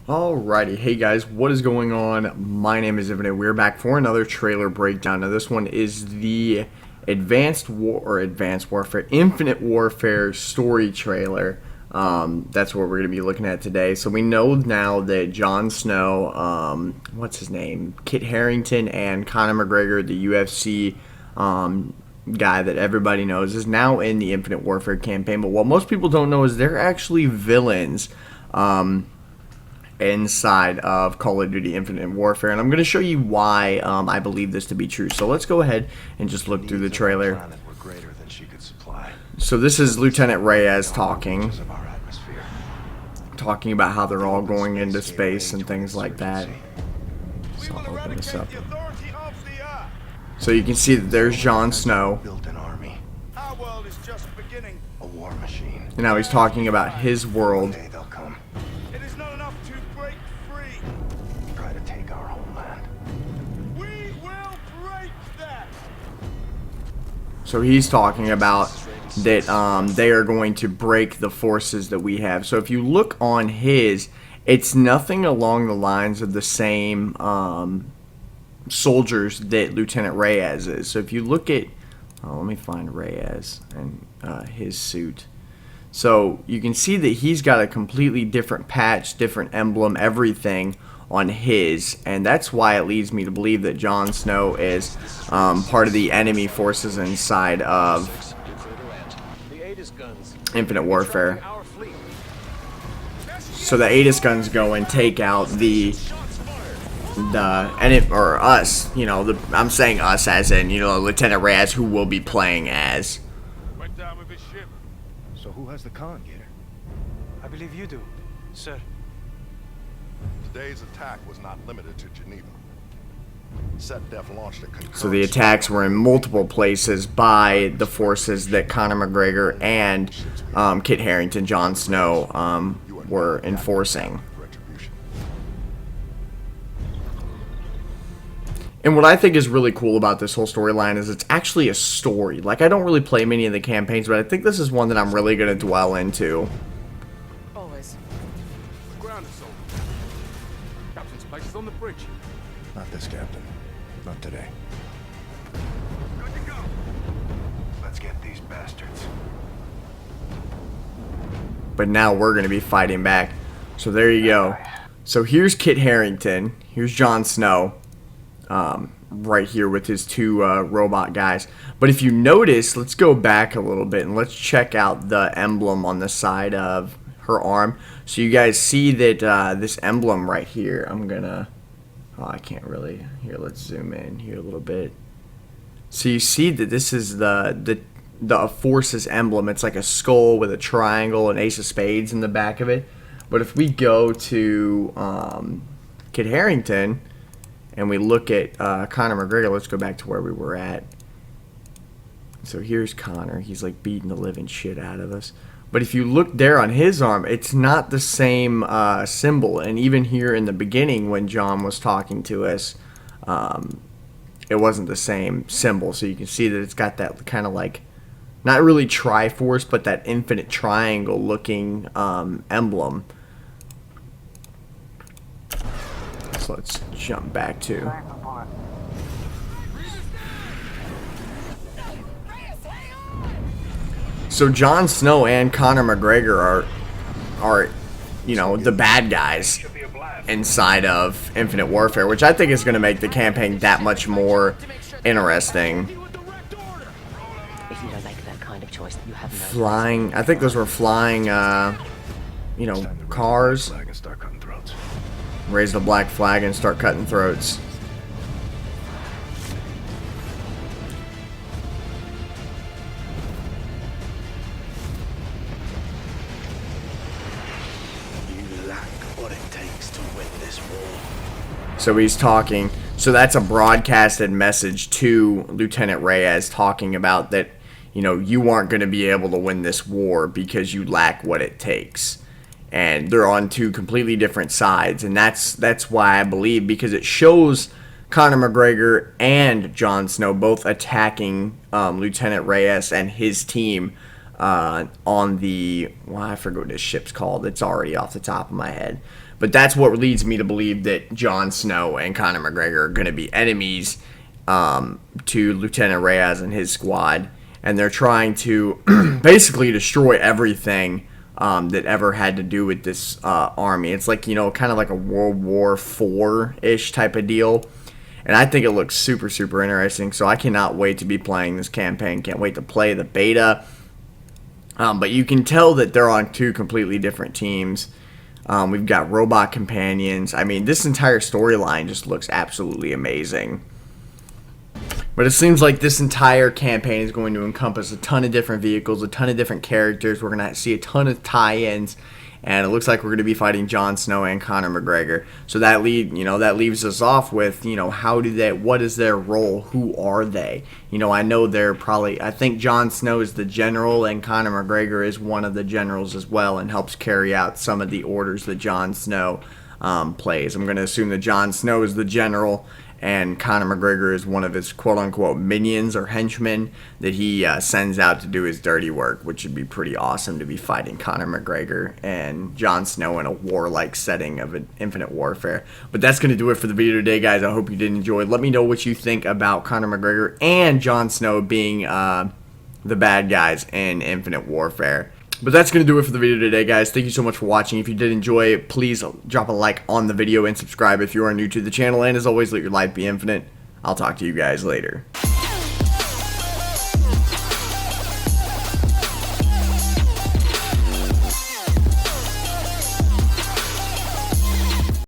Alrighty, hey guys, what is going on? My name is Infinite. We're back for another trailer breakdown. Now this one is the Advanced Warfare, Infinite Warfare story trailer. That's what we're going to be looking at today. So we know now that Jon Snow, what's his name? Kit Harington and Conor McGregor, the UFC guy that everybody knows, is now in the Infinite Warfare campaign. But what most people don't know is they're actually villains. Inside of Call of Duty Infinite Warfare, and I'm going to show you why I believe this to be true. So let's go ahead and just look through the trailer. So this is Lieutenant Reyes talking about how they're all going into space and things like that. So I'll open this up. So you can see that there's Jon Snow. And now he's talking about his world. So he's talking about that they are going to break the forces that we have. So if you look on his, it's nothing along the lines of the same soldiers that Lieutenant Reyes is. So if you look at, let me find Reyes and his suit. So you can see that he's got a completely different patch, different emblem, everything on his, and that's why it leads me to believe that Jon Snow is part of the enemy forces inside of Infinite Warfare. So the Aegis guns go and take out or us, you know, I'm saying us as in, you know, Lieutenant Reyes, who will be playing as. So who has the con, Gator? I believe you do, sir. Today's attack was not limited to Geneva. SetDef launched a concurrent. So the attacks were in multiple places by the forces that Conor McGregor and Kit Harington, Jon Snow, were enforcing. And what I think is really cool about this whole storyline is it's actually a story. Like, I don't really play many of the campaigns, but I think this is one that I'm really going to dwell into. Always. Ground is over. Captain's place is on the bridge. Not this captain. Not today. Good to go. Let's get these bastards. But now we're going to be fighting back. So there you go. So here's Kit Harington. Here's Jon Snow. Right here with his two robot guys. But if you notice, let's go back a little bit and let's check out the emblem on the side of her arm. So you guys see that this emblem right here, I'm gonna, I can't really, here, let's zoom in here a little bit. So you see that this is the Forces emblem. It's like a skull with a triangle and ace of spades in the back of it. But if we go to Kit Harington and we look at Conor McGregor, let's go back to where we were at. So here's Conor. He's like beating the living shit out of us. But if you look there on his arm, it's not the same symbol. And even here in the beginning when Jon was talking to us, it wasn't the same symbol. So you can see that it's got that kind of like, not really Triforce, but that infinite triangle looking emblem. So let's jump back to. So Jon Snow and Conor McGregor are, you know, the bad guys inside of Infinite Warfare, which I think is going to make the campaign that much more interesting. If you don't make that kind of choice, you have no Flying, I think those were flying, you know, cars. Raise the black flag and start cutting throats. You lack what it takes to win this war. So he's talking. So that's a broadcasted message to Lieutenant Reyes talking about that, you know, you aren't going to be able to win this war because you lack what it takes. And they're on two completely different sides, and that's why I believe, because it shows Conor McGregor and Jon Snow both attacking Lieutenant Reyes and his team on the, well, I forget what his ship's called. It's already off the top of my head. But that's what leads me to believe that Jon Snow and Conor McGregor are going to be enemies to Lieutenant Reyes and his squad. And they're trying to basically destroy everything that ever had to do with this army. It's like, you know, kind of like a World War IV-ish type of deal. And I think it looks super, super interesting. So I cannot wait to be playing this campaign. Can't wait to play the beta. But you can tell that they're on two completely different teams. We've got robot companions. I mean, this entire storyline just looks absolutely amazing. But it seems like this entire campaign is going to encompass a ton of different vehicles, a ton of different characters. We're going to see a ton of tie-ins. And it looks like we're going to be fighting Jon Snow and Conor McGregor. So that leaves us off with, you know, what is their role? Who are they? You know, I think Jon Snow is the general and Conor McGregor is one of the generals as well and helps carry out some of the orders that Jon Snow plays. I'm going to assume that Jon Snow is the general and Conor McGregor is one of his quote-unquote minions or henchmen that he sends out to do his dirty work, which would be pretty awesome to be fighting Conor McGregor and Jon Snow in a warlike setting of an Infinite Warfare. But that's going to do it for the video today, guys. I hope you did enjoy. Let me know what you think about Conor McGregor and Jon Snow being the bad guys in Infinite Warfare. But that's going to do it for the video today, guys. Thank you so much for watching. If you did enjoy it, please drop a like on the video and subscribe if you are new to the channel. And as always, let your life be infinite. I'll talk to you guys later.